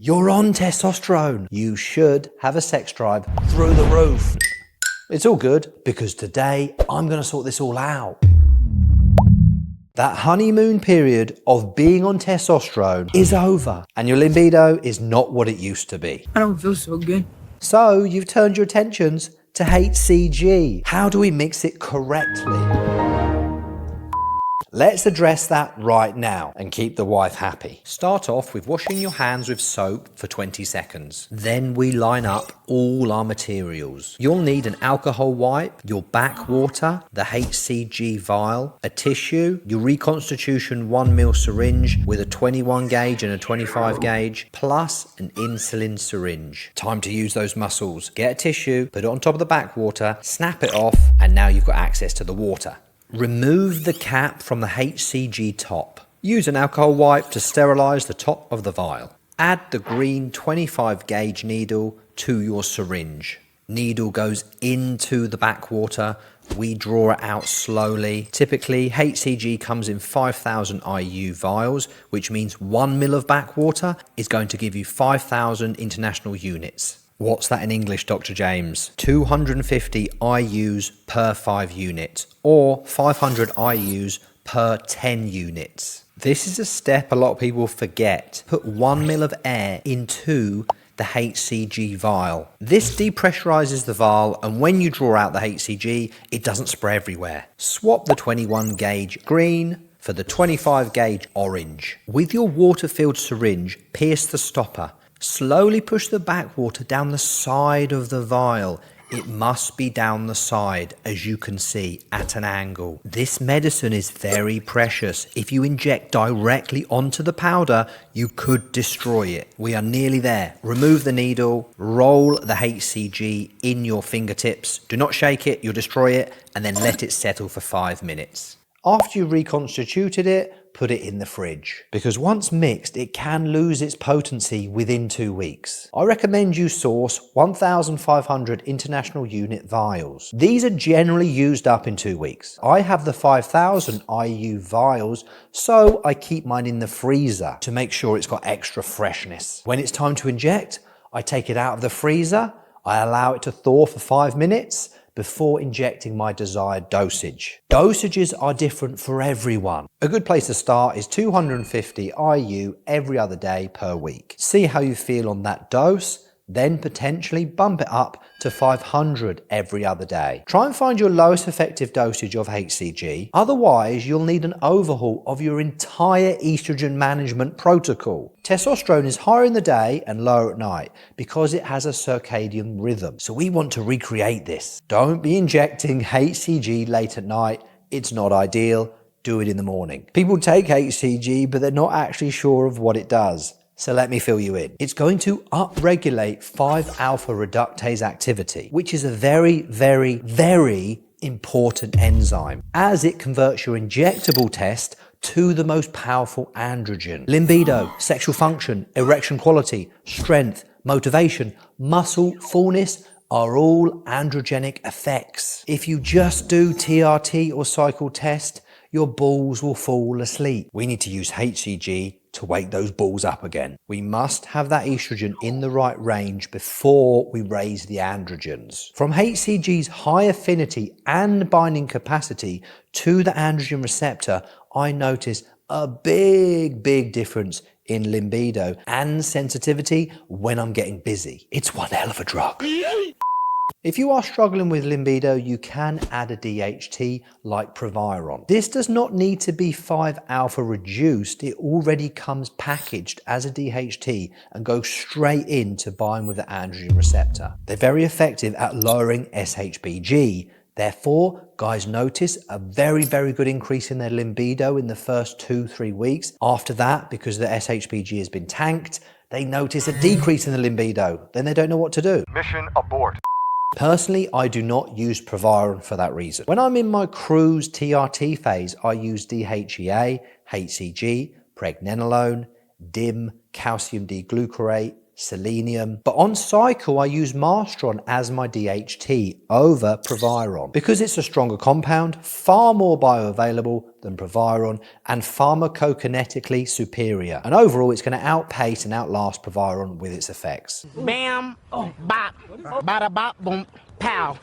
You're on testosterone. You should have a sex drive through the roof. It's all good because today I'm going to sort this all out. That honeymoon period of being on testosterone is over and your libido is not what it used to be. I don't feel so good. So you've turned your attentions to HCG. How do we mix it correctly? Let's address that right now and keep the wife happy. Start off with washing your hands with soap for 20 seconds. Then we line up all our materials. You'll need an alcohol wipe, your backwater, the HCG vial, a tissue, your reconstitution 1ml syringe with a 21 gauge and a 25 gauge, plus an insulin syringe. Time to use those muscles. Get a tissue, put it on top of the backwater, snap it off, and now you've got access to the water. Remove the cap from the HCG top. Use an alcohol wipe to sterilize the top of the vial. Add the green 25 gauge needle to your syringe. Needle goes into the backwater. We draw it out slowly. Typically, HCG comes in 5,000 IU vials, which means 1 ml of backwater is going to give you 5,000 international units. What's that in English, Dr. James? 250 IUs per 5 units, or 500 IUs per 10 units. This is a step a lot of people forget. Put 1 ml of air into the HCG vial. This depressurizes the vial, and when you draw out the HCG, it doesn't spray everywhere. Swap the 21 gauge green for the 25 gauge orange. With your water-filled syringe, pierce the stopper. Slowly push the backwater down the side of the vial. It must be down the side, as you can see, at an angle. This medicine is very precious. If you inject directly onto the powder, you could destroy it. We are nearly there. Remove the needle, roll the HCG in your fingertips. Do not shake it, you'll destroy it, and then let it settle for 5 minutes. After you've reconstituted it, put it in the fridge, because once mixed, it can lose its potency within 2 weeks. I recommend you source 1,500 international unit vials. These are generally used up in 2 weeks. I have the 5,000 IU vials, so I keep mine in the freezer to make sure it's got extra freshness. When it's time to inject, I take it out of the freezer, I allow it to thaw for 5 minutes, before injecting my desired dosage. Dosages are different for everyone. A good place to start is 250 IU every other day per week. See how you feel on that dose, then potentially bump it up to 500 every other day. Try and find your lowest effective dosage of HCG, otherwise you'll need an overhaul of your entire estrogen management protocol. Testosterone is higher in the day and lower at night because it has a circadian rhythm, so we want to recreate this. Don't be injecting HCG late at night, it's not ideal, do it in the morning. People take HCG but they're not actually sure of what it does. So let me fill you in. It's going to upregulate 5-alpha reductase activity, which is a very, very, very important enzyme, as it converts your injectable test to the most powerful androgen. Libido, sexual function, erection quality, strength, motivation, muscle fullness are all androgenic effects. If you just do TRT or cycle test, your balls will fall asleep. We need to use HCG to wake those balls up again. We must have that estrogen in the right range before we raise the androgens. From HCG's high affinity and binding capacity to the androgen receptor, I notice a big difference in libido and sensitivity when I'm getting busy. It's one hell of a drug. If you are struggling with libido, you can add a DHT like Proviron. This does not need to be 5-alpha reduced. It already comes packaged as a DHT and goes straight in to bind with the androgen receptor. They're very effective at lowering SHBG. Therefore, guys notice a very good increase in their libido in the first 2-3 weeks. After that, because the SHBG has been tanked, they notice a decrease in the libido. Then they don't know what to do. Mission abort. Personally, I do not use Proviron for that reason. When I'm in my cruise TRT phase, I use DHEA, HCG, pregnenolone, DIM, calcium D-glucarate, selenium. But on cycle, I use Masteron as my DHT over Proviron because it's a stronger compound, far more bioavailable, than Proviron and pharmacokinetically superior. And overall, it's going to outpace and outlast Proviron with its effects. Bam, bop, bada bop, boom, pow.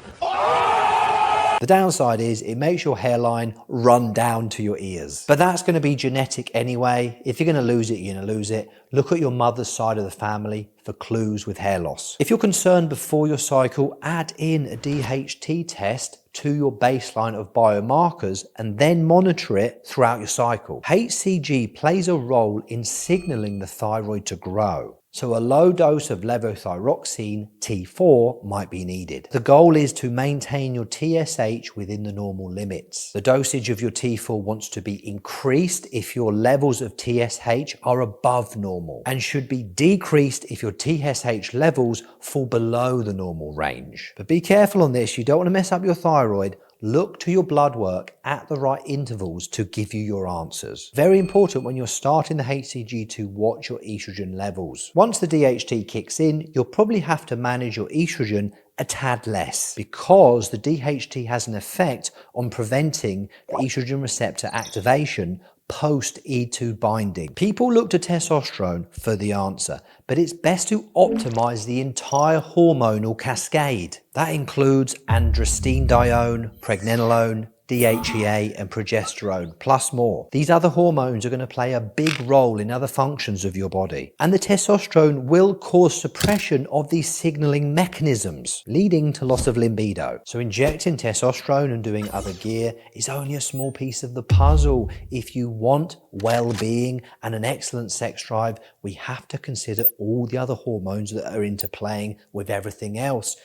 The downside is it makes your hairline run down to your ears. But that's going to be genetic anyway. If you're going to lose it, you're going to lose it. Look at your mother's side of the family for clues with hair loss. If you're concerned before your cycle, add in a DHT test to your baseline of biomarkers and then monitor it throughout your cycle. HCG plays a role in signaling the thyroid to grow. So a low dose of levothyroxine T4 might be needed. The goal is to maintain your TSH within the normal limits. The dosage of your T4 wants to be increased if your levels of TSH are above normal and should be decreased if your TSH levels fall below the normal range. But be careful on this, you don't want to mess up your thyroid. Look to your blood work at the right intervals to give you your answers. Very important when you're starting the HCG to watch your estrogen levels. Once the DHT kicks in, you'll probably have to manage your estrogen a tad less because the DHT has an effect on preventing the estrogen receptor activation post E2 binding. People look to testosterone for the answer, but it's best to optimize the entire hormonal cascade. That includes androstenedione, pregnenolone, DHEA and progesterone, plus more. These other hormones are going to play a big role in other functions of your body. And the testosterone will cause suppression of these signaling mechanisms, leading to loss of libido. So injecting testosterone and doing other gear is only a small piece of the puzzle. If you want well-being and an excellent sex drive, we have to consider all the other hormones that are interplaying with everything else.